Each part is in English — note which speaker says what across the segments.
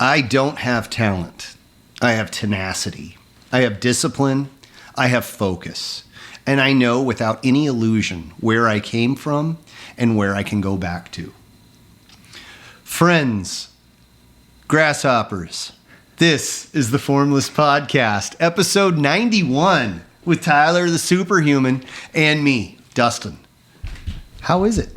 Speaker 1: I don't have talent. I have tenacity. I have discipline. I have focus. And I know without any illusion where I came from and where I can go back to. Friends, grasshoppers, this is the Formless Podcast, episode 91, with Tyler the Superhuman and me, Dustin. How is it?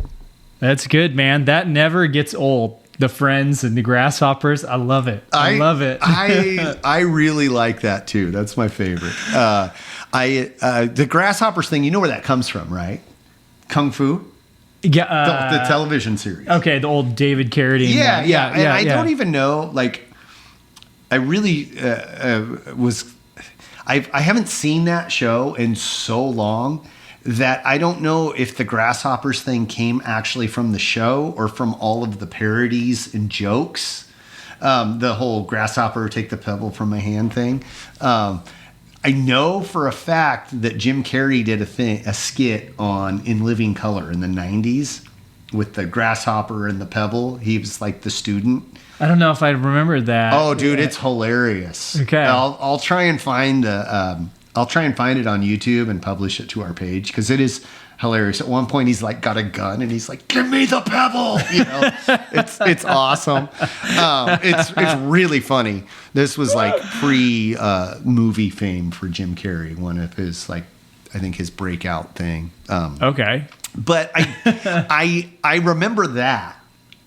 Speaker 2: That's good, man. That never gets old. The friends and the grasshoppers. I love it. I love it.
Speaker 1: I really like that too. That's my favorite. The grasshoppers thing, you know where that comes from, right? Kung Fu?
Speaker 2: Yeah.
Speaker 1: The television series.
Speaker 2: Okay, the old David Carradine.
Speaker 1: Yeah. And I don't even know, I really I haven't seen that show in so long that I don't know if the grasshoppers thing came actually from the show or from all of the parodies and jokes. The whole grasshopper take the pebble from my hand thing. I know for a fact that Jim Carrey did a skit on In Living Color in the 90s with the grasshopper and the pebble. He was like the student.
Speaker 2: I don't know if I remember that.
Speaker 1: Oh, dude, it's hilarious.
Speaker 2: Okay,
Speaker 1: I'll try and find I'll try and find it on YouTube and publish it to our page because it is hilarious. At one point, he's like got a gun and he's like, "Give me the pebble!" You know, it's awesome. It's really funny. This was like pre movie fame for Jim Carrey. One of his I think his breakout thing.
Speaker 2: Okay,
Speaker 1: but I remember that.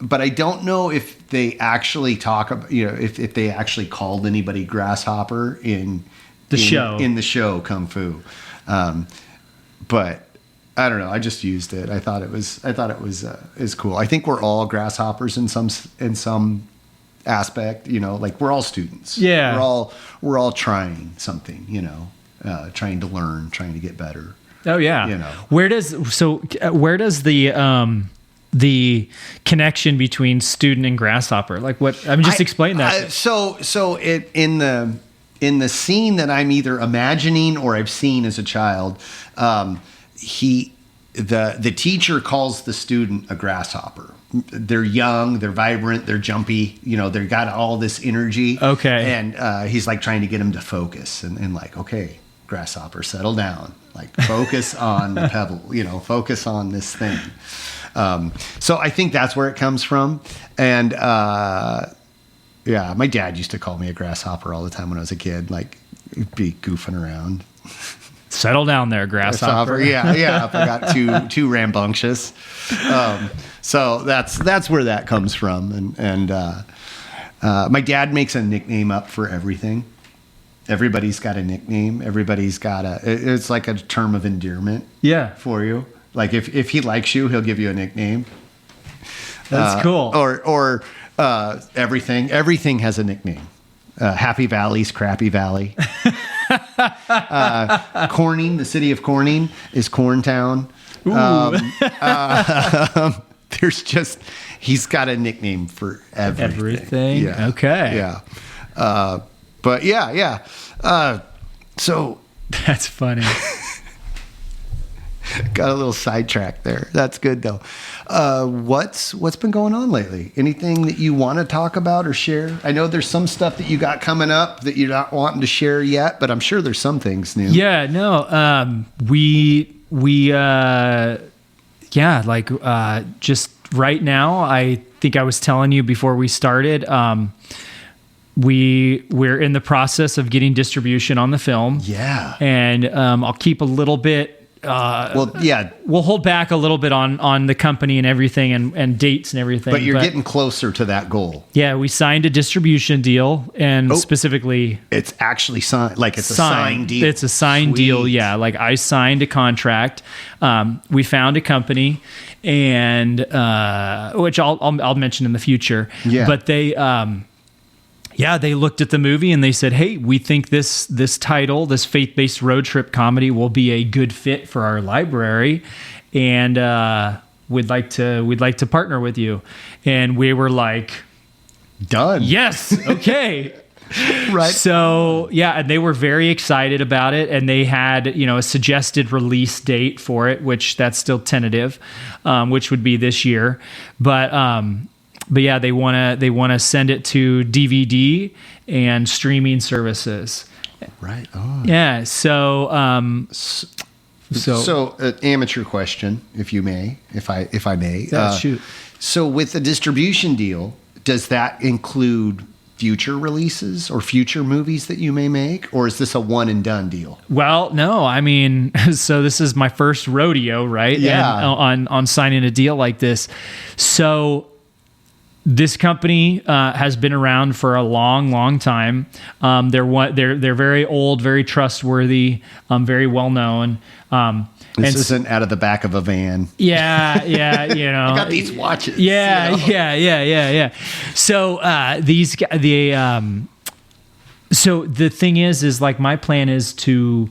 Speaker 1: But I don't know if they actually talk about, if they actually called anybody grasshopper in the show Kung Fu. But I don't know. I just used it. I thought it was cool. I think we're all grasshoppers in some aspect, we're all students.
Speaker 2: Yeah.
Speaker 1: We're all trying something, trying to learn, trying to get better.
Speaker 2: Oh yeah. Where does the connection between student and grasshopper, explain that.
Speaker 1: In the scene that I'm either imagining or I've seen as a child, the teacher calls the student a grasshopper. They're young, they're vibrant, they're jumpy, they've got all this energy.
Speaker 2: Okay.
Speaker 1: And he's trying to get them to focus and okay, grasshopper, settle down. Focus on the pebble, focus on this thing. So I think that's where it comes from. And yeah, my dad used to call me a grasshopper all the time when I was a kid, be goofing around.
Speaker 2: Settle down there, grasshopper.
Speaker 1: Yeah. If I got too rambunctious. So that's where that comes from. And my dad makes a nickname up for everything. Everybody's got a nickname. Everybody's got it's like a term of endearment.
Speaker 2: Yeah.
Speaker 1: For you. If he likes you, he'll give you a nickname.
Speaker 2: That's cool.
Speaker 1: Or everything. Everything has a nickname. Happy Valley's Crappy Valley. Corning, the city of Corning, is Corntown. He's got a nickname for everything.
Speaker 2: Everything?
Speaker 1: Yeah.
Speaker 2: Okay.
Speaker 1: Yeah. But yeah. So.
Speaker 2: That's funny.
Speaker 1: Got a little sidetracked there. That's good though. What's been going on lately? Anything that you want to talk about or share? I know there's some stuff that you got coming up that you're not wanting to share yet, but I'm sure there's some things new.
Speaker 2: Yeah, no. Just right now, I think I was telling you before we started, we're in the process of getting distribution on the film.
Speaker 1: Yeah.
Speaker 2: And I'll keep a little bit we'll hold back a little bit on the company and everything and dates and everything.
Speaker 1: But you're getting closer to that goal.
Speaker 2: Yeah, we signed a distribution deal, and specifically,
Speaker 1: it's actually signed. It's a signed deal.
Speaker 2: It's a signed deal. Yeah, I signed a contract. We found a company, and which I'll mention in the future.
Speaker 1: Yeah,
Speaker 2: but they. They looked at the movie and they said, "Hey, we think this title, this faith-based road trip comedy, will be a good fit for our library, and we'd like to partner with you." And we were like,
Speaker 1: "Done."
Speaker 2: Yes. Okay.
Speaker 1: Right.
Speaker 2: So and they were very excited about it, and they had a suggested release date for it, which that's still tentative, which would be this year, but. yeah, they want to send it to DVD and streaming services.
Speaker 1: Right on.
Speaker 2: Yeah. So
Speaker 1: amateur question, if I may.
Speaker 2: Shoot.
Speaker 1: So with the distribution deal, does that include future releases or future movies that you may make, or is this a one and done deal?
Speaker 2: Well, no, I mean, so this is my first rodeo, right?
Speaker 1: Yeah.
Speaker 2: And on signing a deal like this. So this company has been around for a long, long time. They're very old, very trustworthy, very well known.
Speaker 1: This isn't out of the back of a van.
Speaker 2: Yeah, you know.
Speaker 1: I got these watches.
Speaker 2: Yeah,
Speaker 1: you know?
Speaker 2: yeah. So so the thing is like my plan is to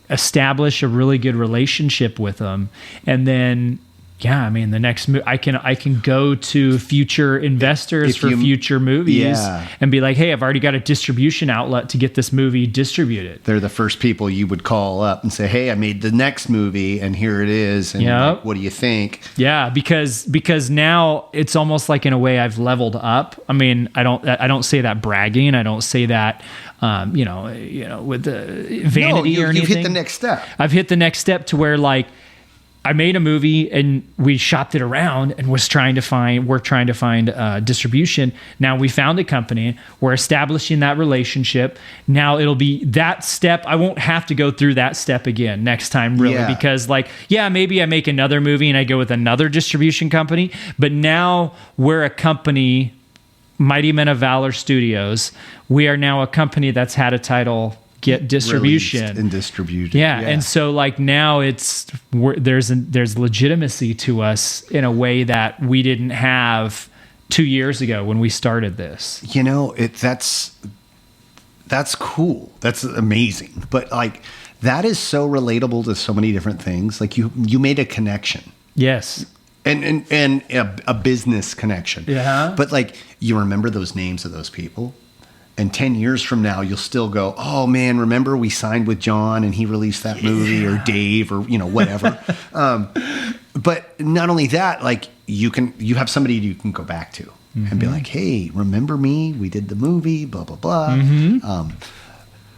Speaker 2: establish a really good relationship with them, and then the next I can go to future investors for future movies and be like, hey, I've already got a distribution outlet to get this movie distributed.
Speaker 1: They're the first people you would call up and say, hey, I made the next movie and here it is. And like, what do you think? Yeah,
Speaker 2: because now it's almost like in a way I've leveled up. I mean, I don't say that bragging. I don't say that with the vanity or anything.
Speaker 1: You've hit the next step.
Speaker 2: I've hit the next step to where like I made a movie and we shopped it around and we're trying to find distribution. Now we found a company. We're establishing that relationship. Now it'll be that step. I won't have to go through that step again next time, really, because maybe I make another movie and I go with another distribution company. But now we're a company, Mighty Men of Valor Studios. We are now a company that's had a title get distribution
Speaker 1: released and distributed.
Speaker 2: Yeah. And so like now there's legitimacy to us in a way that we didn't have 2 years ago when we started this.
Speaker 1: You know, that's cool. That's amazing. But like that is so relatable to so many different things. Like you made a connection.
Speaker 2: Yes.
Speaker 1: And a business connection.
Speaker 2: Yeah.
Speaker 1: But like you remember those names of those people. And 10 years from now, you'll still go, oh, man, remember we signed with John and he released that movie or Dave or, whatever. But not only that, like you have somebody you can go back to and be like, hey, remember me? We did the movie, blah, blah, blah.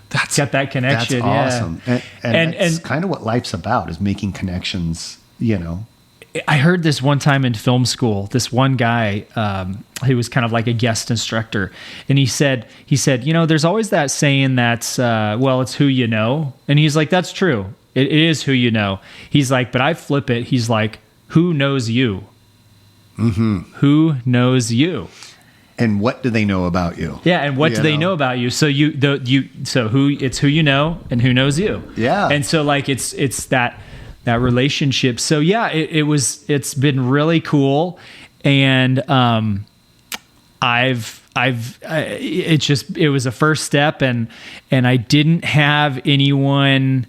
Speaker 2: That's got that connection.
Speaker 1: That's awesome. And that's kind of what life's about, is making connections,
Speaker 2: I heard this one time in film school, this one guy, he was kind of like a guest instructor. And he said, there's always that saying that's, it's who you know. And he's like, that's true. It is who you know. He's like, but I flip it. He's like, who knows you? Mm-hmm. Who knows you?
Speaker 1: And what do they know about you?
Speaker 2: Yeah. And what do they know about you? So it's who you know and who knows you.
Speaker 1: Yeah.
Speaker 2: And so like, it's that relationship. So yeah, it's been really cool. And, it was a first step and I didn't have anyone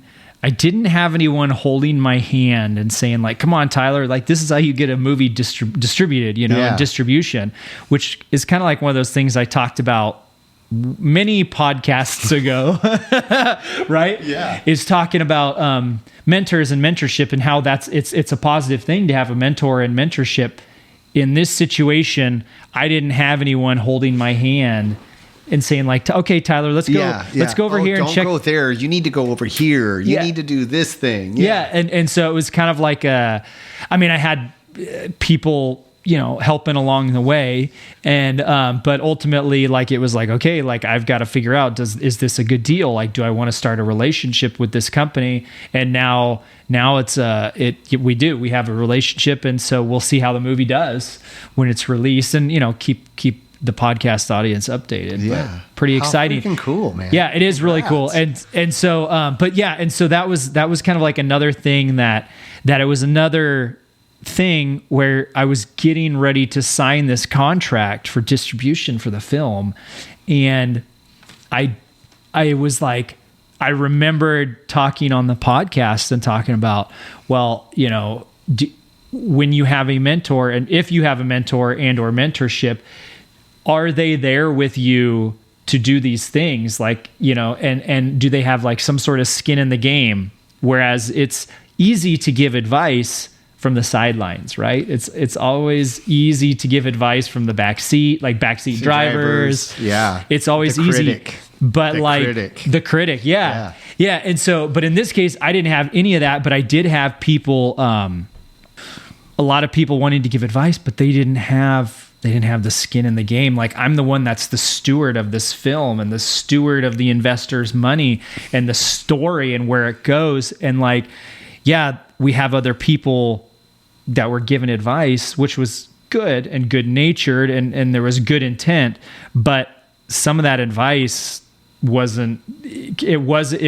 Speaker 2: holding my hand and saying like, come on, Tyler, like this is how you get a movie distributed, in distribution, which is kind of like one of those things I talked about many podcasts ago, right?
Speaker 1: Yeah.
Speaker 2: Is talking about mentors and mentorship and how it's a positive thing to have a mentor and mentorship. In this situation, I didn't have anyone holding my hand and saying like, okay, Tyler, let's go over here and check.
Speaker 1: Don't go there. You need to go over here. You need to do this thing.
Speaker 2: Yeah. And so it was kind of like I had people, helping along the way. And, but ultimately like, it was like, okay, like I've got to figure out, is this a good deal? Like, do I want to start a relationship with this company? And now it's, we have a relationship. And so we'll see how the movie does when it's released and, keep the podcast audience updated.
Speaker 1: Yeah.
Speaker 2: But pretty exciting.
Speaker 1: Freaking cool, man.
Speaker 2: Yeah, it is really cool. And so, so that was kind of like another thing that it was another thing where I was getting ready to sign this contract for distribution for the film. And I was like, I remembered talking on the podcast and talking about, when you have a mentor and if you have a mentor and or mentorship, are they there with you to do these things? Like, and do they have like some sort of skin in the game? Whereas it's easy to give advice from the sidelines, right? It's always easy to give advice from the back seat, like backseat drivers.
Speaker 1: Yeah.
Speaker 2: It's always
Speaker 1: The
Speaker 2: easy.
Speaker 1: critic.
Speaker 2: But
Speaker 1: The
Speaker 2: like
Speaker 1: critic.
Speaker 2: the critic, yeah. And so, but in this case, I didn't have any of that, but I did have people, a lot of people wanting to give advice, but they didn't have the skin in the game. Like, I'm the one that's the steward of this film and the steward of the investor's money and the story and where it goes. And like, yeah, we have other people that were given advice, which was good and good natured, and there was good intent, but some of that advice it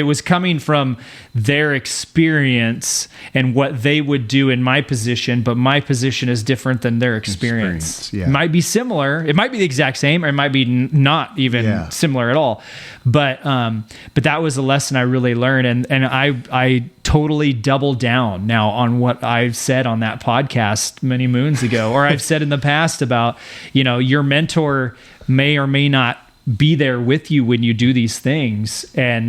Speaker 2: was coming from their experience and what they would do in my position, but my position is different than their experience.
Speaker 1: Yeah.
Speaker 2: It might be similar, it might be the exact same, or it might be not even similar at all, but that was a lesson I really learned, and I totally double down now on what I've said on that podcast many moons ago, or I've said in the past about, your mentor may or may not be there with you when you do these things, and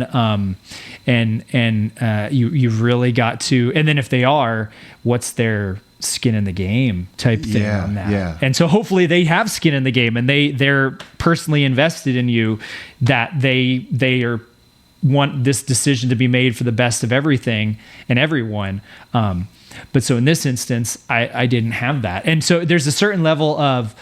Speaker 2: you've really got to, and then if they are, what's their skin in the game type thing on that.
Speaker 1: Yeah.
Speaker 2: And so hopefully they have skin in the game, and they're personally invested in you, that they want this decision to be made for the best of everything and everyone. But so in this instance, I didn't have that, and so there's a certain level of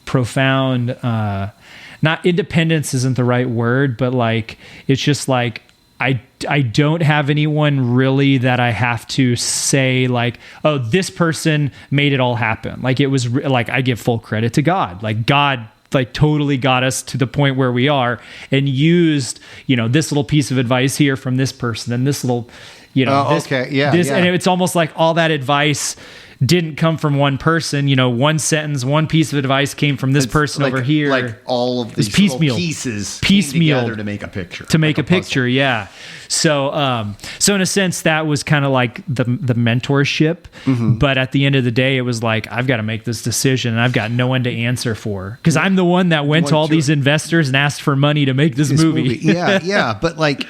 Speaker 2: profound, not independence isn't the right word, but like, it's just like, I don't have anyone really that I have to say like, oh, this person made it all happen. Like, it was like, I give full credit to God. Like, God like totally got us to the point where we are, and used, this little piece of advice here from this person, and this little, and it's almost like all that advice didn't come from one person. One sentence, one piece of advice came from this person over here.
Speaker 1: Like all of these
Speaker 2: piecemeal
Speaker 1: pieces
Speaker 2: together
Speaker 1: to make a picture.
Speaker 2: Yeah. So in a sense, that was kind of like the mentorship. Mm-hmm. But at the end of the day, it was like, I've got to make this decision, and I've got no one to answer for, because I'm the one that went to all these investors and asked for money to make this movie.
Speaker 1: Yeah. But like,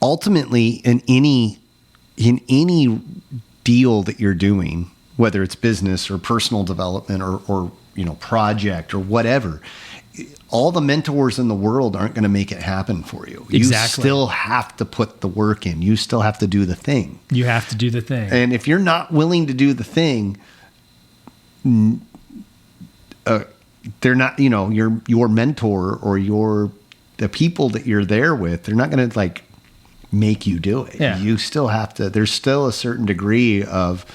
Speaker 1: ultimately, in any deal that you're doing, whether it's business or personal development or project or whatever, all the mentors in the world aren't going to make it happen for you.
Speaker 2: Exactly.
Speaker 1: You still have to put the work in. You still have to do the thing.
Speaker 2: You have to do the thing.
Speaker 1: And if you're not willing to do the thing, they're not, your mentor or the people that you're there with, they're not going to like make you do it.
Speaker 2: Yeah.
Speaker 1: You still have to, there's still a certain degree of,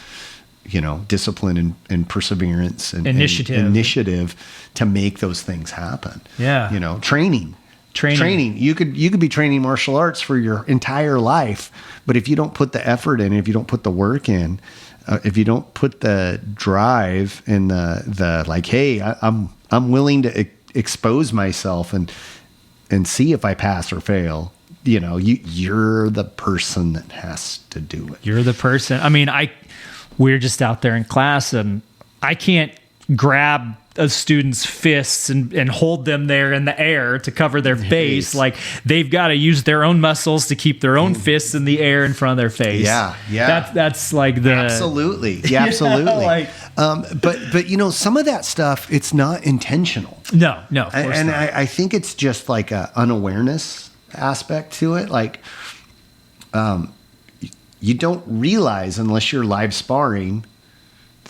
Speaker 1: discipline and perseverance and initiative to make those things happen.
Speaker 2: Yeah.
Speaker 1: Training. You could be training martial arts for your entire life, but if you don't put the effort in, if you don't put the work in, if you don't put the drive and the like, hey, I'm willing to expose myself and see if I pass or fail. You're the person that has to do it.
Speaker 2: You're the person. I mean, we're just out there in class, and I can't grab a student's fists and hold them there in the air to cover their face. Like, they've got to use their own muscles to keep their own fists in the air in front of their face.
Speaker 1: Yeah.
Speaker 2: That's like the
Speaker 1: absolutely. Yeah, absolutely. But some of that stuff, it's not intentional.
Speaker 2: No, of course
Speaker 1: and
Speaker 2: not.
Speaker 1: I think it's just like a unawareness aspect to it. Like, you don't realize unless you're live sparring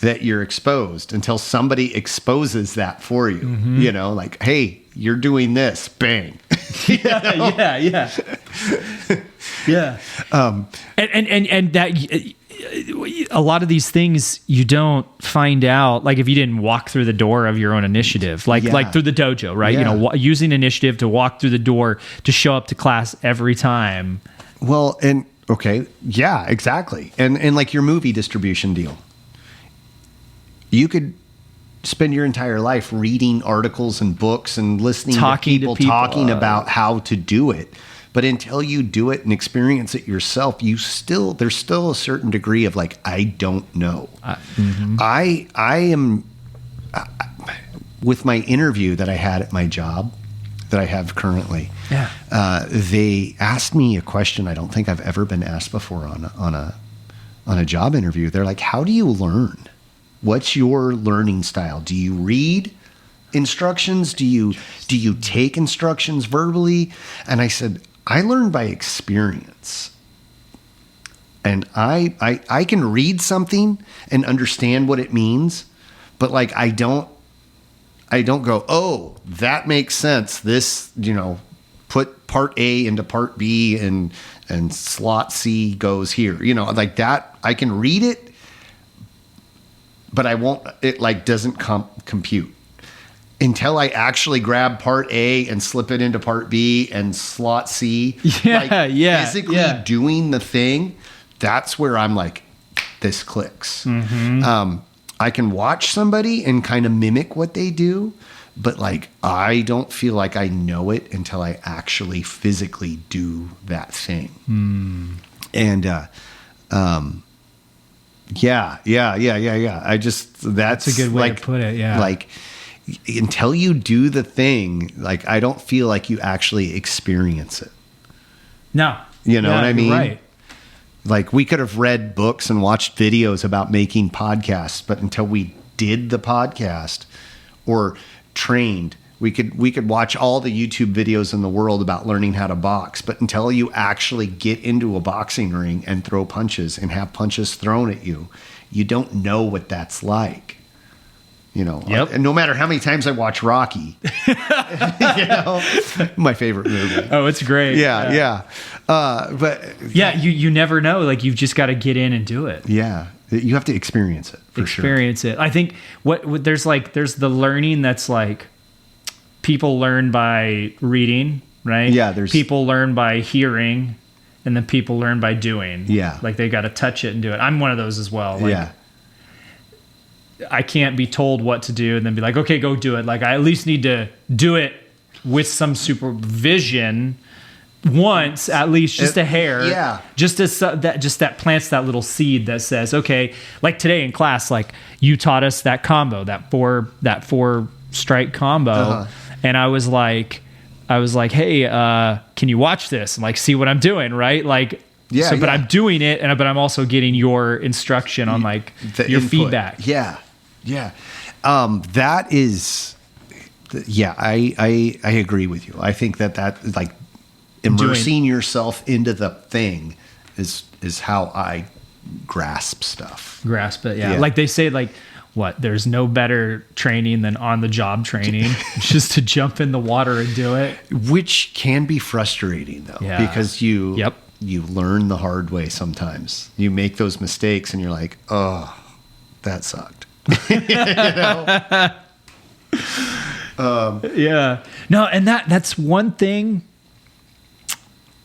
Speaker 1: that you're exposed until somebody exposes that for you. Mm-hmm. Like, hey, you're doing this, bang.
Speaker 2: Yeah. And that a lot of these things you don't find out, like if you didn't walk through the door of your own initiative, like through the dojo, right?
Speaker 1: Yeah.
Speaker 2: Using initiative to walk through the door to show up to class every time.
Speaker 1: Well, and okay, yeah, exactly. And like your movie distribution deal, you could spend your entire life reading articles and books and listening to people talking about how to do it. But until you do it and experience it yourself, there's still a certain degree of like, I don't know. I am with my interview that I had at my job. that I have currently.
Speaker 2: Yeah.
Speaker 1: They asked me a question I don't think I've ever been asked before on a job interview. They're like, how do you learn? What's your learning style? Do you read instructions? Do you take instructions verbally? And I said, I learn by experience. And I can read something and understand what it means, but like I don't go, oh, that makes sense. This, put part A into part B and slot C goes here. Like that. I can read it, but I won't. It like doesn't compute until I actually grab part A and slip it into part B and slot C. Physically doing the thing. That's where I'm like, this clicks. Mm-hmm. I can watch somebody and kind of mimic what they do, but like, I don't feel like I know it until I actually physically do that thing. Mm. And, yeah. That's
Speaker 2: a good way to put it. Yeah.
Speaker 1: Like until you do the thing, like, I don't feel like you actually experience it.
Speaker 2: No.
Speaker 1: You know what I mean?
Speaker 2: Right.
Speaker 1: Like we could have read books and watched videos about making podcasts, but until we did the podcast or trained, we could watch all the YouTube videos in the world about learning how to box, but until you actually get into a boxing ring and throw punches and have punches thrown at you, you don't know what that's like.
Speaker 2: Yep.
Speaker 1: And no matter how many times I watch Rocky, my favorite movie.
Speaker 2: Oh, it's great.
Speaker 1: Yeah. But
Speaker 2: you never know. Like you've just got to get in and do it.
Speaker 1: Yeah. You have to experience it for
Speaker 2: experience it. I think what there's the learning that's like people learn by reading, right?
Speaker 1: Yeah. There's
Speaker 2: people learn by hearing, and then people learn by doing.
Speaker 1: Yeah.
Speaker 2: Like they got to touch it and do it. I'm one of those as well. Like,
Speaker 1: yeah.
Speaker 2: I can't be told what to do and then be like, okay, go do it. Like I at least need to do it with some supervision once, at least just a hair.
Speaker 1: Yeah.
Speaker 2: Just that plants that little seed that says, okay, like today in class, like you taught us that combo, that four strike combo. Uh-huh. And I was like, hey, can you watch this and like see what I'm doing? Right. Like,
Speaker 1: yeah,
Speaker 2: so, but I'm doing it, but I'm also getting your instruction on like your
Speaker 1: input.
Speaker 2: feedback.
Speaker 1: Yeah. That is, I agree with you. I think that like immersing yourself into the thing is how I grasp stuff.
Speaker 2: Grasp it, yeah. Like they say, like what? There's no better training than on the job training. Just to jump in the water and do it,
Speaker 1: which can be frustrating though, because you learn the hard way sometimes. You make those mistakes and you're like, oh, that sucked.
Speaker 2: Yeah. No, and that's one thing.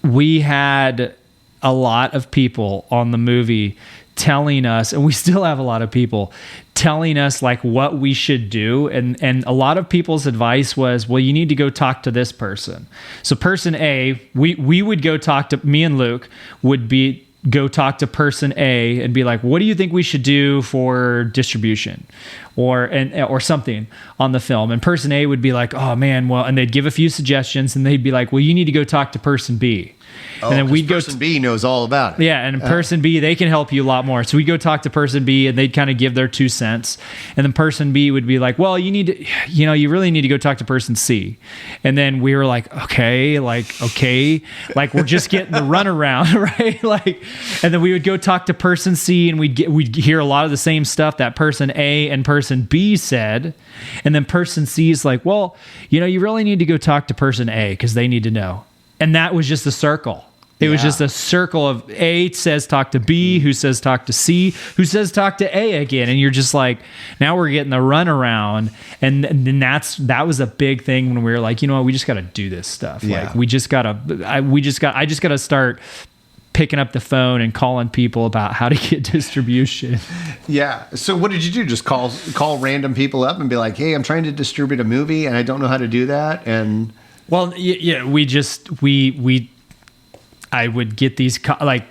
Speaker 2: We had a lot of people on the movie telling us, and we still have a lot of people telling us like what we should do. And a lot of people's advice was, well, you need to go talk to this person. So person A, we would go talk to, me and Luke would go talk to person A and be like, what do you think we should do for distribution or something on the film? And person A would be like, oh man, well, and they'd give a few suggestions and they'd be like, well, you need to go talk to person B. And then we'd go.
Speaker 1: Person B knows all about it.
Speaker 2: Yeah, and person B, they can help you a lot more. So we go talk to person B, and they'd kind of give their 2 cents. And then person B would be like, "Well, you really need to go talk to person C." And then we were like, "Okay, like we're just getting the runaround, right?" Like, and then we would go talk to person C, and we'd hear a lot of the same stuff that person A and person B said. And then person C is like, "Well, you really need to go talk to person A because they need to know." And that was just a circle. It was just a circle of A says talk to B, who says talk to C, who says talk to A again. And you're just like, now we're getting the runaround. And then that was a big thing when we were like, you know what, we just got to do this stuff.
Speaker 1: Yeah.
Speaker 2: Like I just got to start picking up the phone and calling people about how to get distribution. Yeah.
Speaker 1: So what did you do? Just call random people up and be like, hey, I'm trying to distribute a movie and I don't know how to do that. And
Speaker 2: well, yeah, I would get these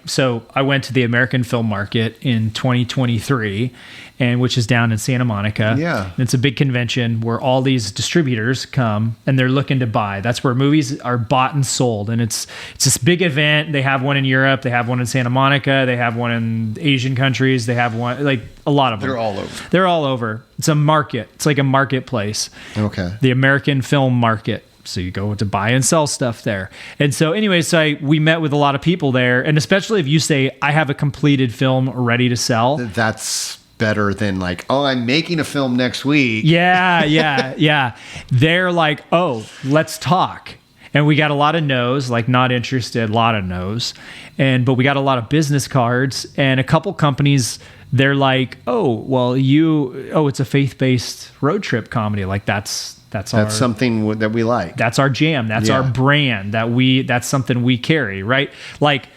Speaker 2: so I went to the American Film Market in 2023, and which is down in Santa Monica.
Speaker 1: Yeah.
Speaker 2: And it's a big convention where all these distributors come and they're looking to buy. That's where movies are bought and sold. And it's this big event. They have one in Europe, they have one in Santa Monica, they have one in Asian countries, they have one, like a lot of them.
Speaker 1: They're all over.
Speaker 2: They're all over. It's a market. It's like a marketplace.
Speaker 1: Okay.
Speaker 2: The American Film Market. So you go to buy and sell stuff there. And so anyway, we met with a lot of people there. And especially if you say, I have a completed film ready to sell.
Speaker 1: That's better than like, oh, I'm making a film next week.
Speaker 2: Yeah. They're like, oh, let's talk. And we got a lot of no's, like not interested, a lot of no's. But we got a lot of business cards, and a couple companies, they're like, it's a faith-based road trip comedy. Like that's
Speaker 1: something that we like.
Speaker 2: That's our jam. That's our brand. That's something we carry, right? Like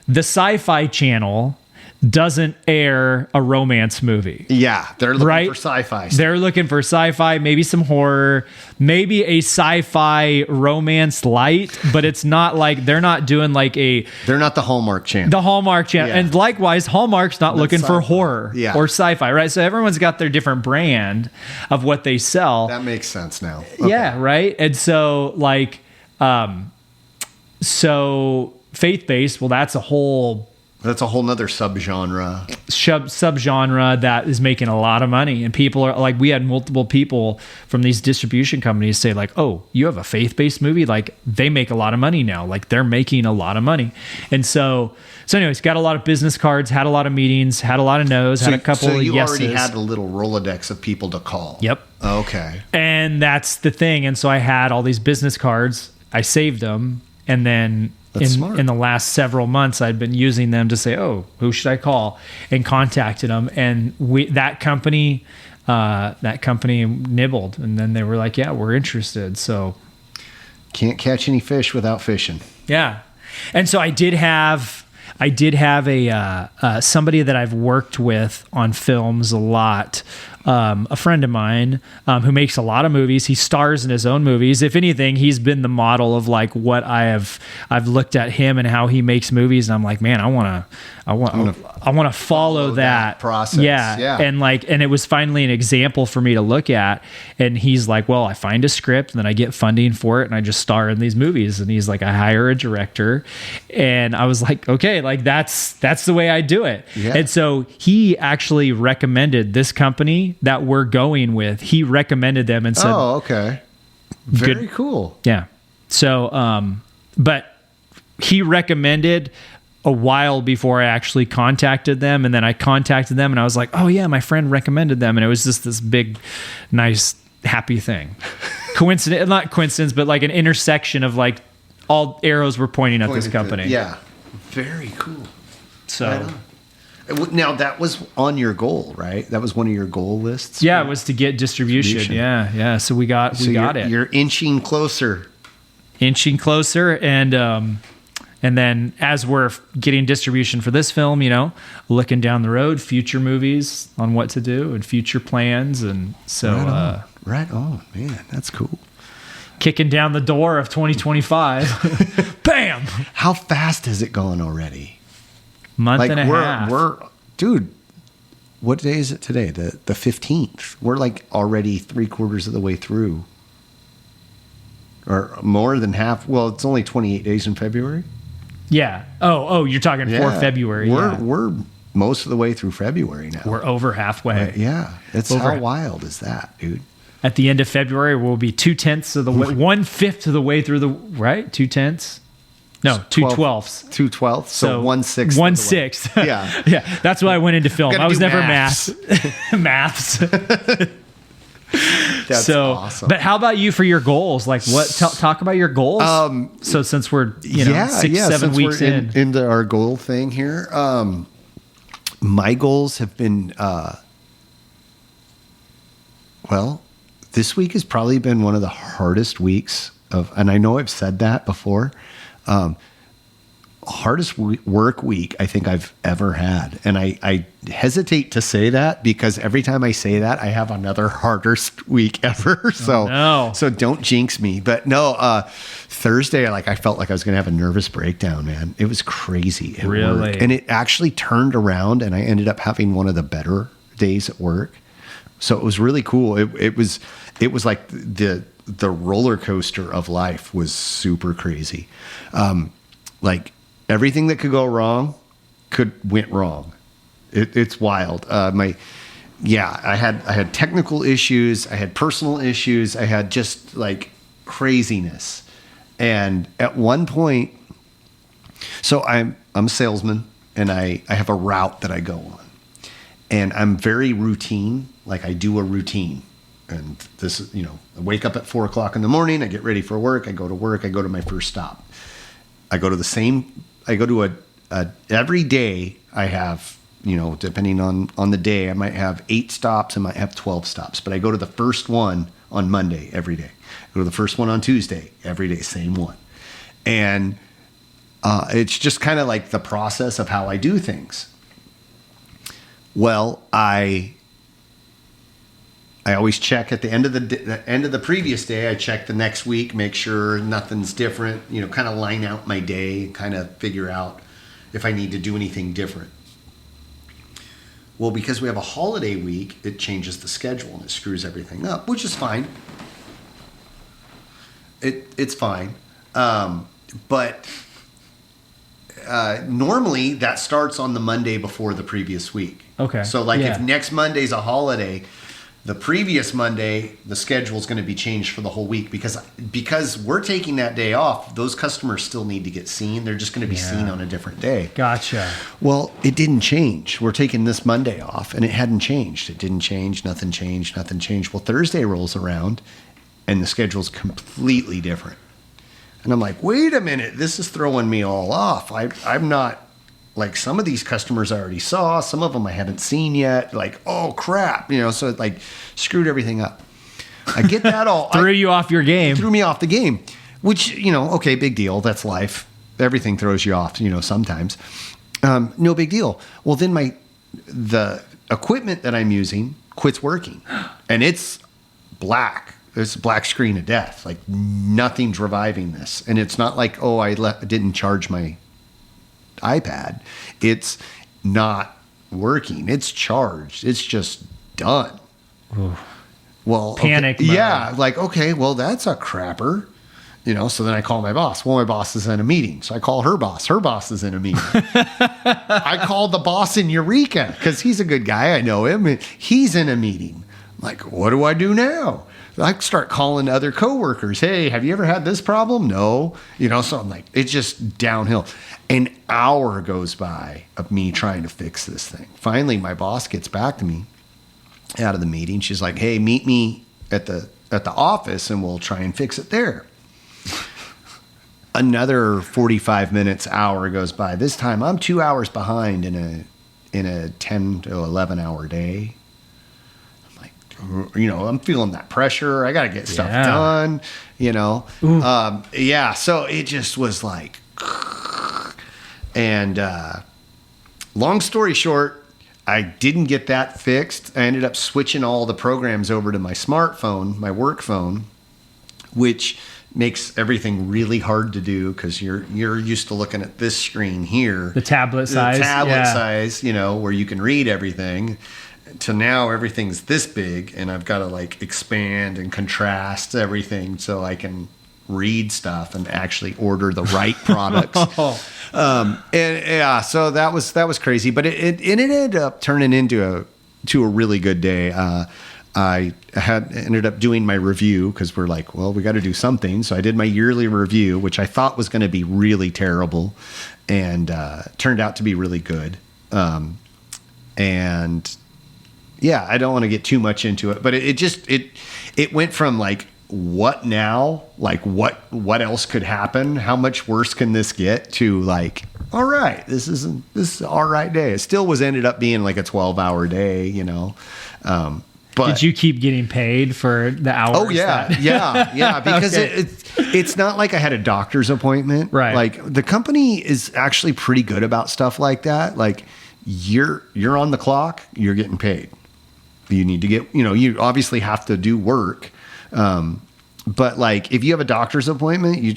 Speaker 2: the Sci-Fi Channel doesn't air a romance movie.
Speaker 1: Yeah, they're looking for sci-fi stuff.
Speaker 2: They're looking for sci-fi, maybe some horror, maybe a sci-fi romance light, but it's not like they're not doing like
Speaker 1: they're not the Hallmark Channel.
Speaker 2: The Hallmark Channel.
Speaker 1: Yeah.
Speaker 2: And likewise, Hallmark's not looking for horror
Speaker 1: or
Speaker 2: sci-fi, right? So everyone's got their different brand of what they sell.
Speaker 1: That makes sense now. Okay.
Speaker 2: Yeah, right? And so so faith-based, well, that's a whole
Speaker 1: nother subgenre
Speaker 2: that is making a lot of money. And people are like, we had multiple people from these distribution companies say like, oh, you have a faith-based movie? Like they make a lot of money now. Like they're making a lot of money. And so anyways, got a lot of business cards, had a lot of meetings, had a lot of no's, had a couple of yeses. So you already
Speaker 1: had a little Rolodex of people to call.
Speaker 2: Yep.
Speaker 1: Okay.
Speaker 2: And that's the thing. And so I had all these business cards. I saved them. And then in the last several months, I'd been using them to say, oh, who should I call? And contacted them. And that company nibbled. And then they were like, yeah, we're interested. So
Speaker 1: can't catch any fish without fishing.
Speaker 2: Yeah. And so I did have a somebody that I've worked with on films a lot, a friend of mine who makes a lot of movies. He stars in his own movies. If anything, he's been the model of like what I've looked at him and how he makes movies, and I'm like, man, I want to follow that
Speaker 1: process.
Speaker 2: Yeah. And it was finally an example for me to look at. And he's like, well, I find a script and then I get funding for it and I just star in these movies. And he's like, I hire a director. And I was like, okay, like that's the way I do it. Yeah. And so he actually recommended this company that we're going with. He recommended them and said,
Speaker 1: oh, okay. Very cool.
Speaker 2: Yeah. So, but he recommended a while before I actually contacted them. And then I contacted them and I was like, oh yeah, my friend recommended them. And it was just this big, nice, happy thing. Not coincidence, but like an intersection of like all arrows were pointing at this company.
Speaker 1: Yeah. Very cool.
Speaker 2: So
Speaker 1: right now that was on your goal, right? That was one of your goal lists.
Speaker 2: Yeah. It was to get distribution. Yeah. So we got it.
Speaker 1: You're inching closer.
Speaker 2: And then as we're getting distribution for this film, looking down the road, future movies on what to do and future plans. And so,
Speaker 1: right on, man, that's cool.
Speaker 2: Kicking down the door of 2025. Bam!
Speaker 1: How fast has it gone already?
Speaker 2: Month and a half.
Speaker 1: Dude, what day is it today? The 15th. We're like already 3/4 of the way through. Or more than half. Well, it's only 28 days in February.
Speaker 2: Yeah. Oh, you're talking for February.
Speaker 1: We're most of the way through February now.
Speaker 2: We're over halfway.
Speaker 1: Yeah. How wild is that, dude?
Speaker 2: At the end of February, we'll be 2/10 of the way, 1/5 of the way through the, right? 2/10. No, 2/12.
Speaker 1: 2/12. So 1/6.
Speaker 2: 1/6.
Speaker 1: Yeah.
Speaker 2: Yeah. That's why I went into film. I was never
Speaker 1: maths.
Speaker 2: Maths.
Speaker 1: That's awesome.
Speaker 2: But how about you for your goals? Like talk about your goals. So since we're 6-7 weeks
Speaker 1: into our goal thing here, my goals have been this week has probably been one of the hardest weeks and I know I've said that before, hardest work week I think I've ever had. And I hesitate to say that because every time I say that, I have another hardest week ever. So don't jinx me. But no, Thursday, I felt like I was going to have a nervous breakdown, man. It was crazy at work. And it actually turned around and I ended up having one of the better days at work. So it was really cool. It was like the roller coaster of life was super crazy. Like everything that could go wrong went wrong. It's wild. I had technical issues. I had personal issues. I had just like craziness. And at one point, so I'm a salesman and I have a route that I go on and I'm very routine. Like I do a routine and this is, I wake up at 4:00 in the morning. I get ready for work. I go to work. I go to my first stop. I go to every day I have, depending on the day, I might have 8 stops. I might have 12 stops, but I go to the first one on Monday every day. I go to the first one on Tuesday every day, same one. And it's just kind of like the process of how I do things. Well, I always check at the end of the previous day. I check the next week, make sure nothing's different, kind of line out my day, kind of figure out if I need to do anything different. Well, because we have a holiday week, it changes the schedule and it screws everything up, which is fine. It's fine. But normally that starts on the Monday before the previous week.
Speaker 2: Okay.
Speaker 1: So if next Monday's a holiday, the previous Monday, the schedule is going to be changed for the whole week because we're taking that day off. Those customers still need to get seen. They're just going to be seen on a different day.
Speaker 2: Gotcha.
Speaker 1: Well, it didn't change. We're taking this Monday off and it hadn't changed. It didn't change. Nothing changed. Well, Thursday rolls around and the schedule's completely different. And I'm like, wait a minute, this is throwing me all off. I'm not, like some of these customers I already saw, some of them I haven't seen yet. Like, oh crap, so it like screwed everything up. I get that all.
Speaker 2: Threw you off your game.
Speaker 1: Threw me off the game, which, okay, big deal. That's life. Everything throws you off, sometimes. No big deal. Well, then the equipment that I'm using quits working and it's black. It's a black screen of death. Like nothing's reviving this. And it's not like, oh, I didn't charge my iPad. It's not working. It's charged. It's just done.
Speaker 2: Ooh.
Speaker 1: Well,
Speaker 2: panic.
Speaker 1: Okay. Yeah. Like, okay, well, that's a crapper. So then I call my boss. Well, my boss is in a meeting. So I call her boss. Her boss is in a meeting. I called the boss in Eureka because he's a good guy. I know him. He's in a meeting. I'm like, what do I do now? I start calling other coworkers. Hey, have you ever had this problem? No. So I'm like, it's just downhill. An hour goes by of me trying to fix this thing. Finally, my boss gets back to me out of the meeting. She's like, hey, meet me at the office and we'll try and fix it there. Another 45 minutes, hour goes by. This time I'm 2 hours behind in a 10 to 11 hour day. I'm feeling that pressure. I got to get stuff done, so it just was like, and long story short, I didn't get that fixed. I ended up switching all the programs over to my smartphone, my work phone, which makes everything really hard to do because you're used to looking at this screen here.
Speaker 2: The tablet size.
Speaker 1: Size, where you can read everything. To now everything's this big and I've got to like expand and contrast everything so I can read stuff and actually order the right products. So that was crazy, but it ended up turning into a really good day. I ended up doing my review because we're like, well, we got to do something. So I did my yearly review, which I thought was going to be really terrible and turned out to be really good. I don't want to get too much into it, but it went from like, what now? Like what else could happen? How much worse can this get to like, all right, this is an all right day. It still ended up being like a 12-hour day, But
Speaker 2: did you keep getting paid for the hours?
Speaker 1: Oh yeah, yeah. Because
Speaker 2: Okay.
Speaker 1: it's not like I had a doctor's appointment.
Speaker 2: Right.
Speaker 1: Like the company is actually pretty good about stuff like that. Like you're on the clock, you're getting paid. You need to get, you obviously have to do work. But like if you have a doctor's appointment, you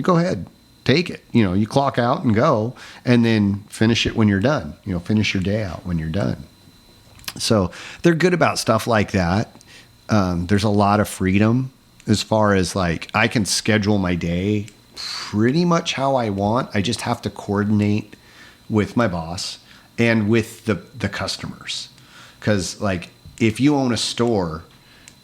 Speaker 1: go ahead, take it. You clock out and go, and then finish it when you're done. Finish your day out when you're done. So they're good about stuff like that. There's a lot of freedom as far as like I can schedule my day pretty much how I want. I just have to coordinate with my boss and with the customers. Because like if you own a store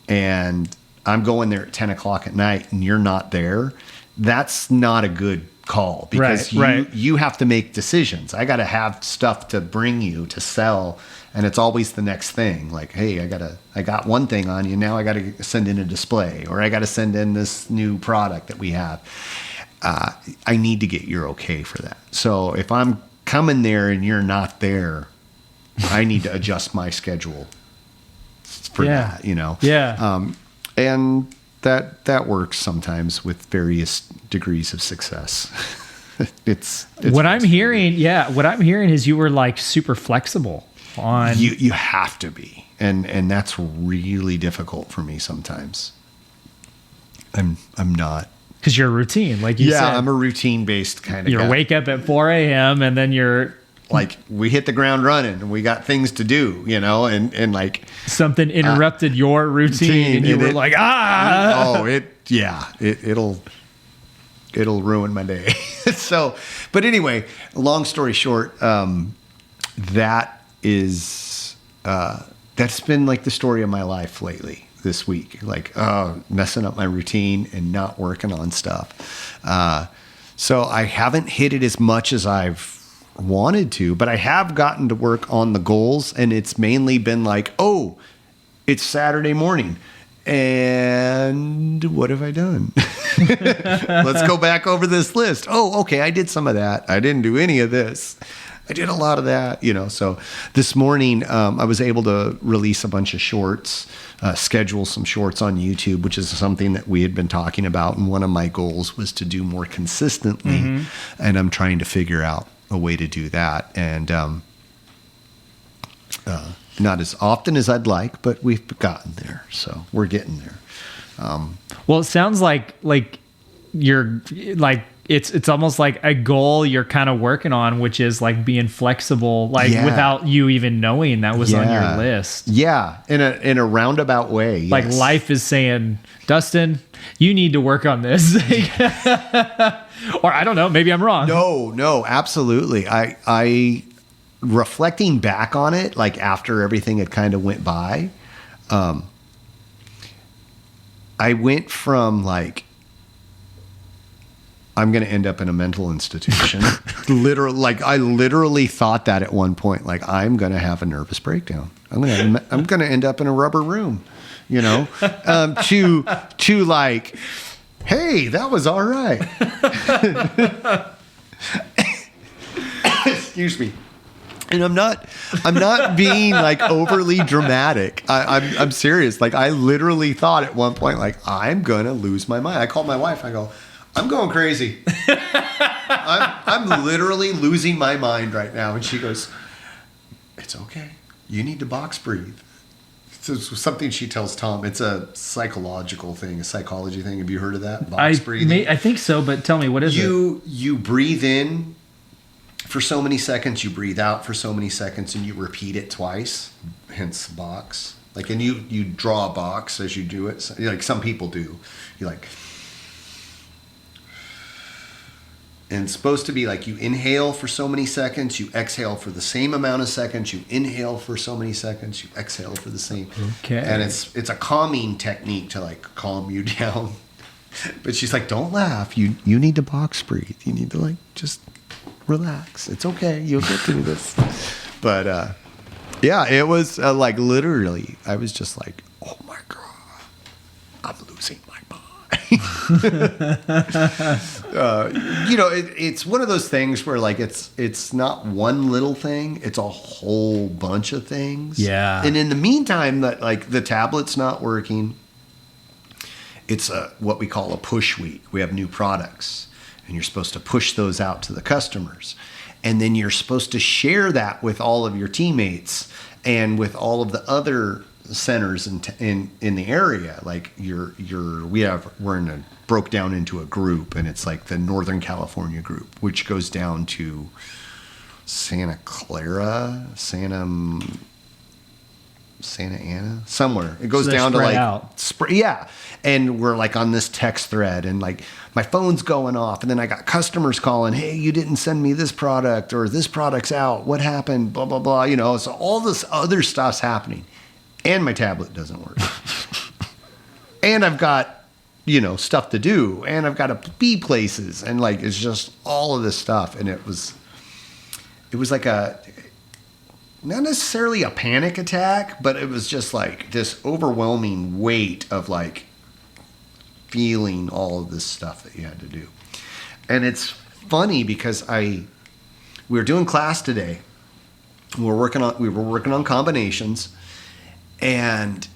Speaker 1: and I'm going there at 10 o'clock at night and you're not there, that's not a good call because you have to make decisions. I got to have stuff to bring you to sell. And it's always the next thing. Like, hey, I got one thing on you. Now I got to send in a display, or I got to send in this new product that we have. I need to get your okay for that. So if I'm coming there and you're not there, I need to adjust my schedule for that,
Speaker 2: Yeah.
Speaker 1: And that works sometimes with various degrees of success. It's
Speaker 2: what I'm hearing is you were like super flexible on
Speaker 1: you have to be, and that's really difficult for me sometimes. I'm not,
Speaker 2: because you're a routine, like you said.
Speaker 1: I'm a routine based kind of
Speaker 2: you
Speaker 1: guy.
Speaker 2: wake up at 4 a.m. and then you're
Speaker 1: like, we hit the ground running and we got things to do, and like
Speaker 2: something interrupted your routine and you were like,
Speaker 1: it'll ruin my day. So, but anyway, long story short, that's been like the story of my life lately this week, like messing up my routine and not working on stuff. So I haven't hit it as much as I've wanted to, but I have gotten to work on the goals, and it's mainly been like, oh, it's Saturday morning. And what have I done? Let's go back over this list. Oh, okay. I did some of that. I didn't do any of this. I did a lot of that, So this morning, I was able to release a bunch of shorts, schedule some shorts on YouTube, which is something that we had been talking about. And one of my goals was to do more consistently. And I'm trying to figure out a way to do that. And not as often as I'd like, but we've gotten there. So we're getting there.
Speaker 2: Well, it sounds like you're like, it's almost like a goal you're kind of working on, which is like being flexible, without you even knowing that was on your list.
Speaker 1: Yeah. In a roundabout way. Yes.
Speaker 2: Like life is saying, Dustin, you need to work on this. Or I don't know, maybe I'm wrong.
Speaker 1: No, absolutely. I reflecting back on it, like after everything had kind of went by, I went from like, I'm going to end up in a mental institution. I literally thought that at one point, like I'm going to have a nervous breakdown. I'm going to end up in a rubber room, to like, hey, that was all right. Excuse me. And I'm not being like overly dramatic. I'm serious. Like I literally thought at one point, like I'm going to lose my mind. I called my wife. I go, I'm going crazy. I'm literally losing my mind right now. And she goes, it's okay. You need to box breathe. It's something she tells Tom. It's a psychology thing. Have you heard of that? Box breathing.
Speaker 2: I think so, but tell me, what is it?
Speaker 1: You breathe in for so many seconds, you breathe out for so many seconds, and you repeat it twice, hence box. Like, and you draw a box as you do it. Like some people do. You like... And it's supposed to be like you inhale for so many seconds, you exhale for the same amount of seconds, you inhale for so many seconds, you exhale for the same.
Speaker 2: Okay.
Speaker 1: And it's a calming technique to like calm you down. But she's like, don't laugh. You need to box breathe. You need to like just relax. It's okay. You'll get through this. But yeah, it was like literally, I was just like, oh my God, I'm losing my mind. It's one of those things where like it's not one little thing, it's a whole bunch of things.
Speaker 2: Yeah.
Speaker 1: And in the meantime, that like the tablet's not working, it's what we call a push week. We have new products, and you're supposed to push those out to the customers, and then you're supposed to share that with all of your teammates and with all of the other centers in the area. Like broke down into a group, and it's like the Northern California group, which goes down to Santa Clara, Santa Ana, somewhere. It goes down to like yeah. And we're like on this text thread, and like my phone's going off, and then I got customers calling, hey, you didn't send me this product, or this product's out, what happened, blah blah blah, so all this other stuff's happening, and my tablet doesn't work. And I've got stuff to do, and I've got to be places, and like it's just all of this stuff. And it was like not necessarily a panic attack, but it was just like this overwhelming weight of like feeling all of this stuff that you had to do. And it's funny because we were doing class today. We were working on combinations, and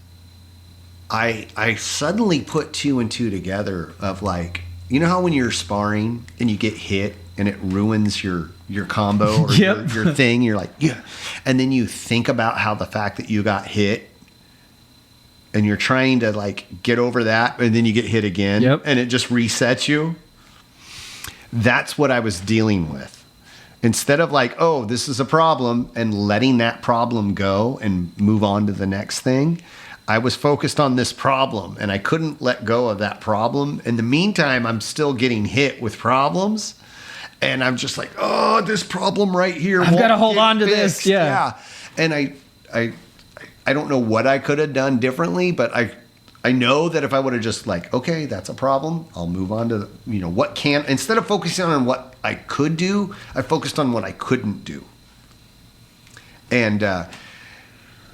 Speaker 1: I suddenly put two and two together of like, how when you're sparring and you get hit and it ruins your combo or
Speaker 2: Yep.
Speaker 1: your thing, you're like, yeah. And then you think about how the fact that you got hit and you're trying to like get over that, and then you get hit again.
Speaker 2: Yep.
Speaker 1: And it just resets you. That's what I was dealing with. Instead of like, oh, this is a problem, and letting that problem go and move on to the next thing, I was focused on this problem, and I couldn't let go of that problem. In the meantime, I'm still getting hit with problems, and I'm just like, oh, this problem right here.
Speaker 2: I've got to hold on to this. Yeah.
Speaker 1: And I don't know what I could have done differently, but I know that if I would have just like, okay, that's a problem, I'll move on to, instead of focusing on what I could do, I focused on what I couldn't do. And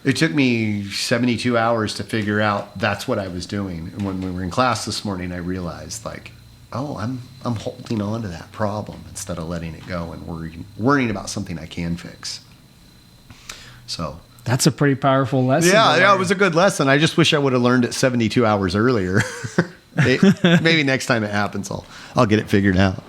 Speaker 1: it took me 72 hours to figure out that's what I was doing. And when we were in class this morning, I realized like, oh, I'm holding on to that problem instead of letting it go and worrying about something I can fix. So
Speaker 2: that's a pretty powerful lesson.
Speaker 1: Yeah, it was a good lesson. I just wish I would have learned it 72 hours earlier. Maybe next time it happens, I'll get it figured out.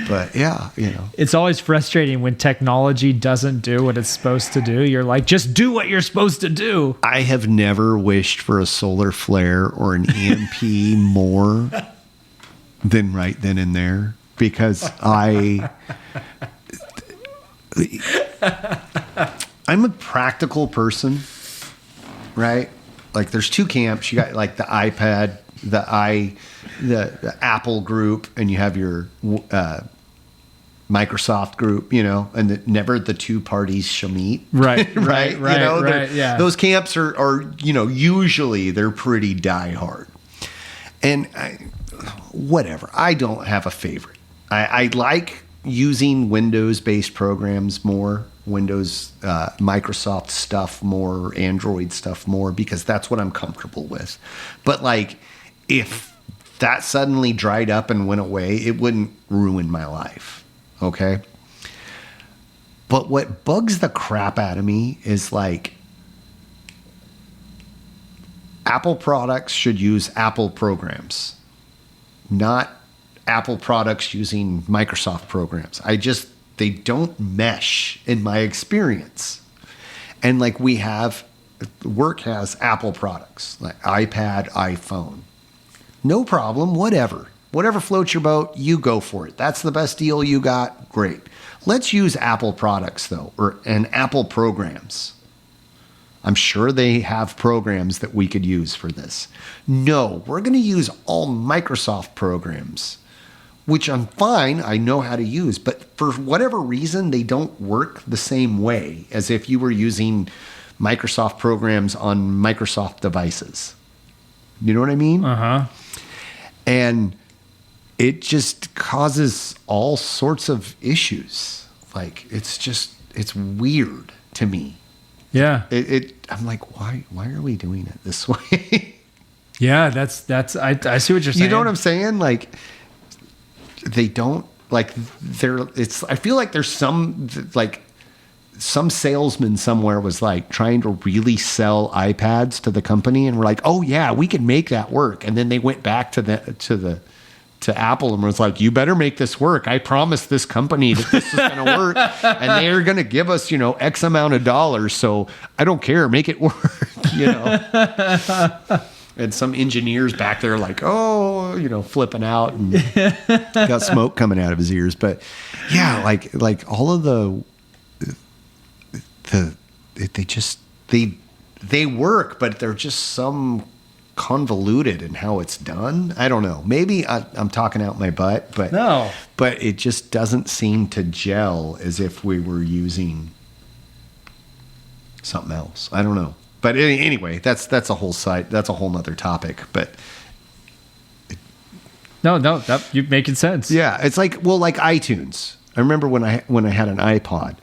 Speaker 1: But yeah,
Speaker 2: It's always frustrating when technology doesn't do what it's supposed to do. You're like, just do what you're supposed to do.
Speaker 1: I have never wished for a solar flare or an EMP more than right then and there, because I'm a practical person, right? Like there's two camps. You got like the iPad, the Apple group, and you have your Microsoft group, and never the two parties shall meet.
Speaker 2: Right.
Speaker 1: right.
Speaker 2: Yeah.
Speaker 1: Those camps are usually they're pretty diehard. And whatever. I don't have a favorite. I like using Windows-based programs more, Microsoft stuff more, Android stuff more, because that's what I'm comfortable with. But like, if that suddenly dried up and went away, it wouldn't ruin my life. Okay? But what bugs the crap out of me is like, Apple products should use Apple programs, not Apple products using Microsoft programs. They don't mesh in my experience. And like work has Apple products, like iPad, iPhone. No problem, whatever floats your boat, you go for it. That's the best deal you got, great. Let's use Apple products though, and Apple programs. I'm sure they have programs that we could use for this. No, we're going to use all Microsoft programs, which I'm fine, I know how to use, but for whatever reason, they don't work the same way as if you were using Microsoft programs on Microsoft devices. You know what I mean?
Speaker 2: Uh-huh.
Speaker 1: And it just causes all sorts of issues. Like, it's weird to me.
Speaker 2: Yeah.
Speaker 1: I'm like, why are we doing it this way?
Speaker 2: Yeah, I see what you're saying.
Speaker 1: You know what I'm saying? Like, they don't, like, I feel like there's some salesman somewhere was like trying to really sell iPads to the company, and we're like, oh yeah, we can make that work. And then they went back to Apple and was like, you better make this work. I promised this company that this is going to work, and they're going to give us, X amount of dollars. So I don't care, make it work, And some engineers back there like, flipping out and got smoke coming out of his ears. But yeah, like all of they work, but they're just some convoluted in how it's done. I don't know. Maybe I'm talking out my butt, but
Speaker 2: no,
Speaker 1: but it just doesn't seem to gel as if we were using something else. I don't know. But anyway, that's a whole site. That's a whole nother topic. But
Speaker 2: no, that you're making sense.
Speaker 1: Yeah, it's like iTunes. I remember when I had an iPod.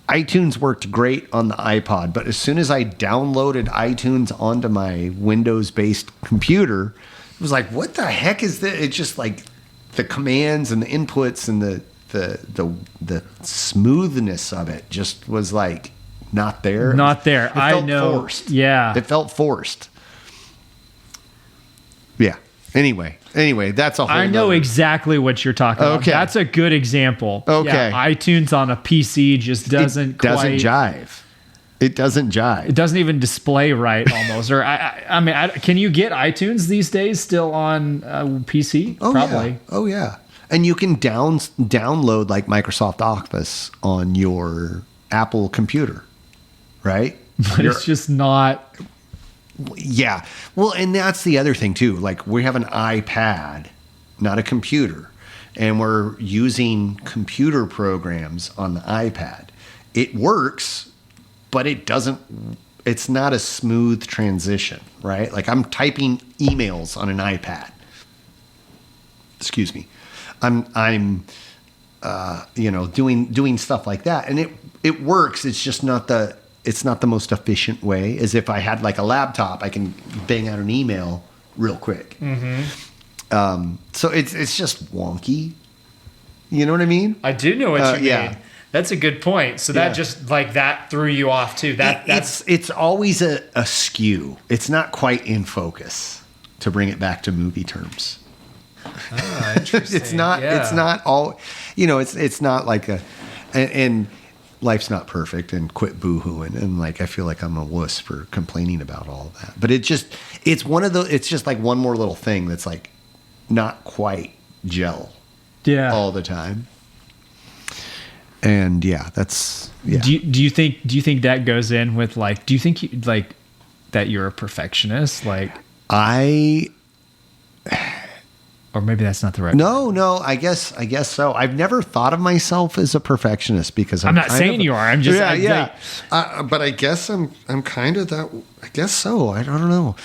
Speaker 1: iTunes worked great on the iPod, but as soon as I downloaded iTunes onto my Windows-based computer, it was like, what the heck is this? It's just like the commands and the inputs and the smoothness of it just was like not there.
Speaker 2: Not there.
Speaker 1: It felt forced.
Speaker 2: Yeah.
Speaker 1: It felt forced. Yeah. Anyway, that's a whole
Speaker 2: I know exactly what you're talking about.
Speaker 1: Okay.
Speaker 2: That's a good example.
Speaker 1: Okay.
Speaker 2: Yeah, iTunes on a PC just doesn't
Speaker 1: jive. It doesn't jive.
Speaker 2: It doesn't even display right almost. Or I mean, can you get iTunes these days still on PC?
Speaker 1: Oh,
Speaker 2: Probably.
Speaker 1: Yeah. Oh yeah. And you can download like Microsoft Office on your Apple computer, right?
Speaker 2: But it's just not.
Speaker 1: Yeah. Well, and that's the other thing too. Like, we have an iPad, not a computer, and we're using computer programs on the iPad. It works, but it's not a smooth transition, right? Like, I'm typing emails on an iPad. Excuse me. I'm doing stuff like that, and it works. It's just not the most efficient way. As if I had like a laptop, I can bang out an email real quick. Mm-hmm. So it's just wonky. You know what I mean?
Speaker 2: I do know what you
Speaker 1: yeah.
Speaker 2: mean. That's a good point. So that just like that threw you off too.
Speaker 1: It's always a skew. It's not quite in focus, to bring it back to movie terms.
Speaker 2: Ah, interesting.
Speaker 1: It's not all, it's not like and life's not perfect, and quit boohooing. And like, I feel like I'm a wuss for complaining about all of that. But it's just like one more little thing that's like not quite gel all the time. And yeah, that's, yeah.
Speaker 2: Do you think that goes in with like, do you think that you're a perfectionist? Like, or maybe that's not the right
Speaker 1: word. No, I guess so. I've never thought of myself as a perfectionist because
Speaker 2: I'm not saying you are. I'm just
Speaker 1: but I guess I'm kind of that. I guess so. I don't know.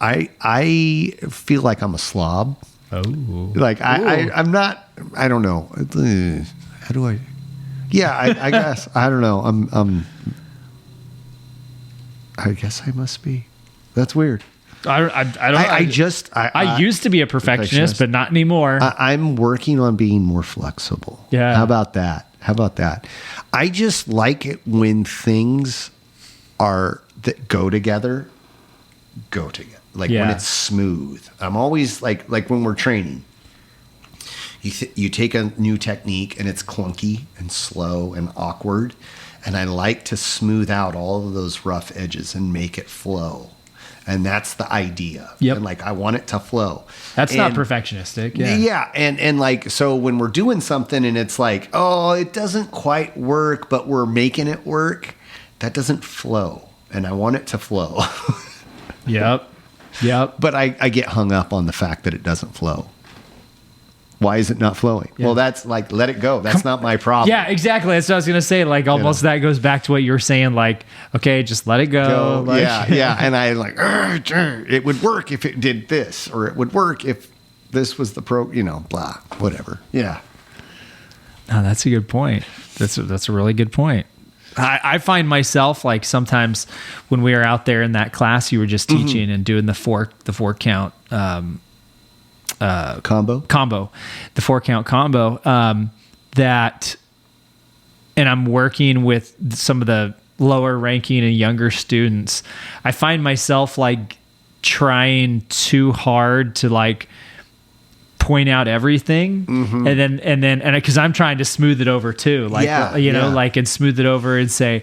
Speaker 1: I feel like I'm a slob.
Speaker 2: Oh,
Speaker 1: like I'm not. I don't know. How do I? Yeah, I guess I don't know. I guess I must be. That's weird.
Speaker 2: I don't. I used to be a perfectionist, but not anymore.
Speaker 1: I'm working on being more flexible.
Speaker 2: Yeah.
Speaker 1: How about that? I just like it when things that go together. Like when it's smooth. I'm always like when we're training. You take a new technique and it's clunky and slow and awkward, and I like to smooth out all of those rough edges and make it flow. And that's the idea.
Speaker 2: Yep.
Speaker 1: And like, I want it to flow.
Speaker 2: That's not perfectionistic. Yeah.
Speaker 1: Yeah. And like, so when we're doing something and it's like, oh, it doesn't quite work, but we're making it work, that doesn't flow. And I want it to flow.
Speaker 2: Yep.
Speaker 1: But I get hung up on the fact that it doesn't flow. Why is it not flowing? Yeah. Well, that's like, let it go. That's not my problem.
Speaker 2: Yeah, exactly. That's what I was going to say. Like, almost that goes back to what you were saying. Like, okay, just let it go. Like,
Speaker 1: yeah. And I like, it would work if it did this, or it would work if this was the blah, whatever. Yeah.
Speaker 2: No, that's a good point. That's a really good point. I find myself like sometimes when we are out there in that class you were just teaching and doing the four count
Speaker 1: Combo,
Speaker 2: the 4 count combo, that, and I'm working with some of the lower ranking and younger students. I find myself like trying too hard to like point out everything, and because I'm trying to smooth it over too, like like, and smooth it over and say,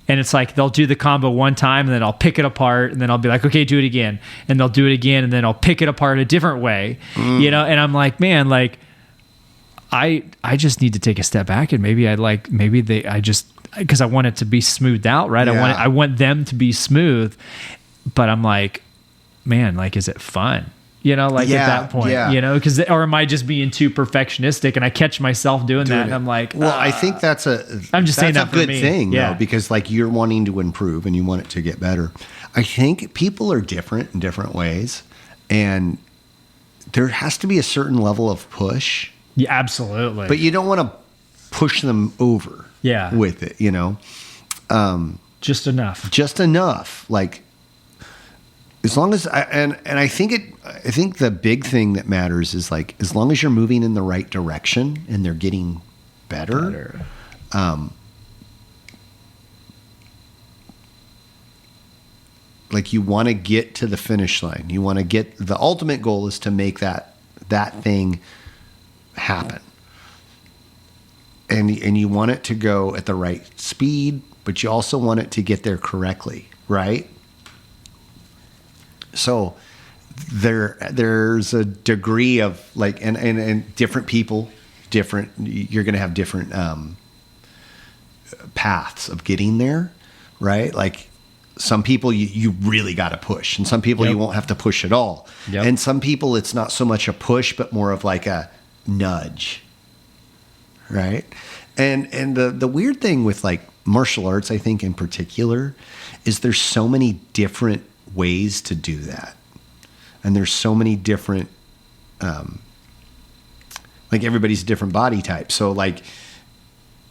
Speaker 2: and it's like they'll do the combo one time and then I'll pick it apart and then I'll be like, okay, do it again, and they'll do it again and then I'll pick it apart a different way, and I'm like, man, like I just need to take a step back and maybe because I want it to be smoothed out, right? I want them to be smooth, but I'm like, man, like, is it fun? At that point, or am I just being too perfectionistic and I catch myself doing that and I'm like,
Speaker 1: well, I think I'm just saying that's a good thing, though, because like you're wanting to improve and you want it to get better. I think people are different in different ways, and there has to be a certain level of push.
Speaker 2: Yeah, absolutely.
Speaker 1: But you don't want to push them over with it,
Speaker 2: just
Speaker 1: enough. Like, as long as I think the big thing that matters is like, as long as you're moving in the right direction and they're getting better. Like, you want to get to the finish line. You want to get, the ultimate goal is to make that thing happen. And you want it to go at the right speed, but you also want it to get there correctly, right? So there's a degree of like, and different people, you're going to have different paths of getting there, right? Like, some people you really got to push, and some people you won't have to push at all. And some people it's not so much a push, but more of like a nudge, right? And the weird thing with like martial arts, I think in particular, is there's so many different ways to do that, and there's so many different like, everybody's a different body type, so like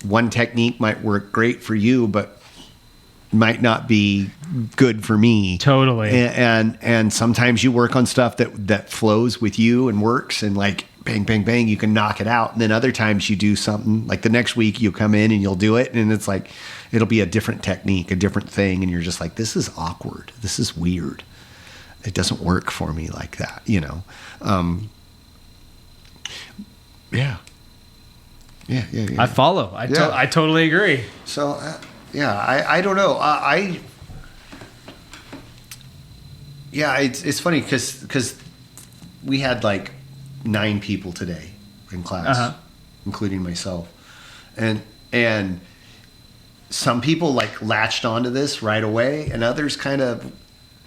Speaker 1: one technique might work great for you but might not be good for me.
Speaker 2: Totally.
Speaker 1: And sometimes you work on stuff that flows with you and works, and like bang bang bang you can knock it out, and then other times you do something like the next week you come in and you'll do it and it's like it'll be a different technique, a different thing, and you're just like, this is awkward, this is weird, it doesn't work for me like that, yeah. I
Speaker 2: follow. I totally agree.
Speaker 1: So I don't know. It's funny because we had like 9 people today in class, including myself, and some people like latched onto this right away, and others kind of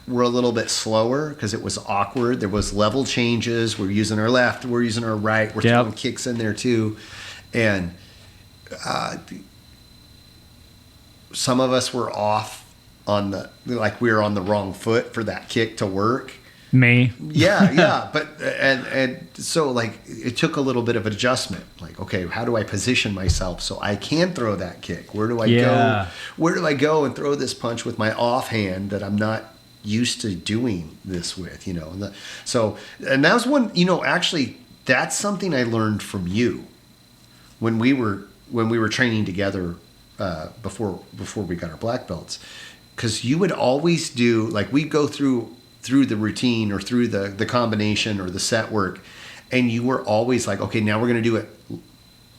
Speaker 1: were a little bit slower because it was awkward. There was level changes. We're using our left. We're using our right. We're throwing kicks in there too, and some of us were off on we were on the wrong foot for that kick to work.
Speaker 2: Me.
Speaker 1: Yeah. But, and so like, it took a little bit of adjustment. Like, okay, how do I position myself so I can throw that kick? Where do I go? Where do I go and throw this punch with my offhand that I'm not used to doing this with, and that was one, actually that's something I learned from you when we were training together before we got our black belts, because you would always do, like, we'd go through the routine or through the combination or the set work, and you were always like, okay, now we're going to do it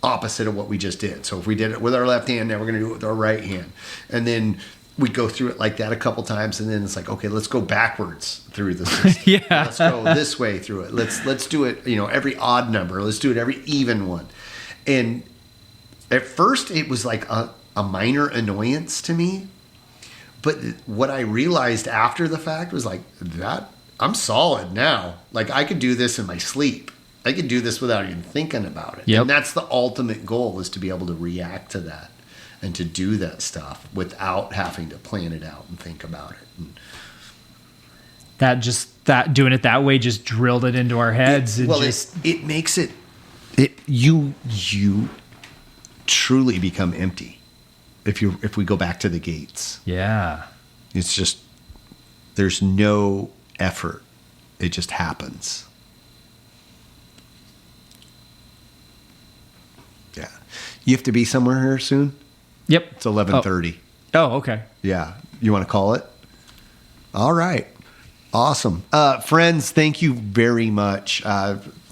Speaker 1: opposite of what we just did. So if we did it with our left hand, now we're going to do it with our right hand, and then we'd go through it like that a couple times, and then it's like, okay, let's go backwards through the system. Let's go this way through it. Let's do it, every odd number. Let's do it every even one. And at first it was like a minor annoyance to me, but what I realized after the fact was like, that I'm solid now. Like, I could do this in my sleep. I could do this without even thinking about it. And that's the ultimate goal, is to be able to react to that and to do that stuff without having to plan it out and think about it. And
Speaker 2: that doing it that way just drilled it into our heads.
Speaker 1: It makes it you truly become empty. if we go back to the gates.
Speaker 2: Yeah.
Speaker 1: It's just, there's no effort. It just happens. Yeah. You have to be somewhere here soon?
Speaker 2: Yep.
Speaker 1: It's 11:30.
Speaker 2: Oh, okay.
Speaker 1: Yeah. You want to call it? All right. Awesome. Friends, thank you very much.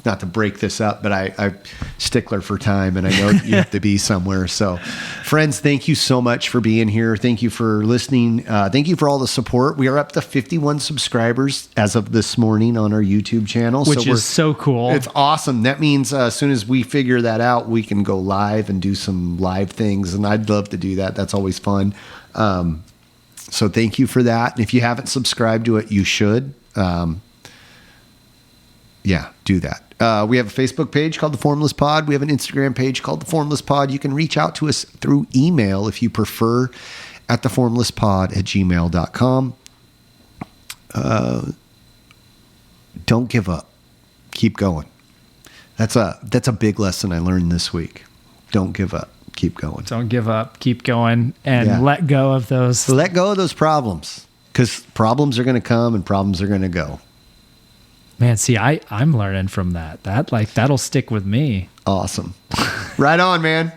Speaker 1: Not to break this up, but I'm stickler for time, and I know you have to be somewhere. So, friends, thank you so much for being here. Thank you for listening. Thank you for all the support. We are up to 51 subscribers as of this morning on our YouTube channel.
Speaker 2: Which is so cool.
Speaker 1: It's awesome. That means as soon as we figure that out, we can go live and do some live things, and I'd love to do that. That's always fun. So thank you for that. And if you haven't subscribed to it, you should. Yeah, do that. We have a Facebook page called The Formless Pod. We have an Instagram page called The Formless Pod. You can reach out to us through email if you prefer at theformlesspod@gmail.com. Don't give up. Keep going. That's a big lesson I learned this week. Don't give up. Keep going.
Speaker 2: Don't give up. Keep going and let go of those.
Speaker 1: Let go of those problems, because problems are going to come and problems are going to go.
Speaker 2: Man, see, I'm learning from that. That'll stick with me.
Speaker 1: Awesome. Right on, man.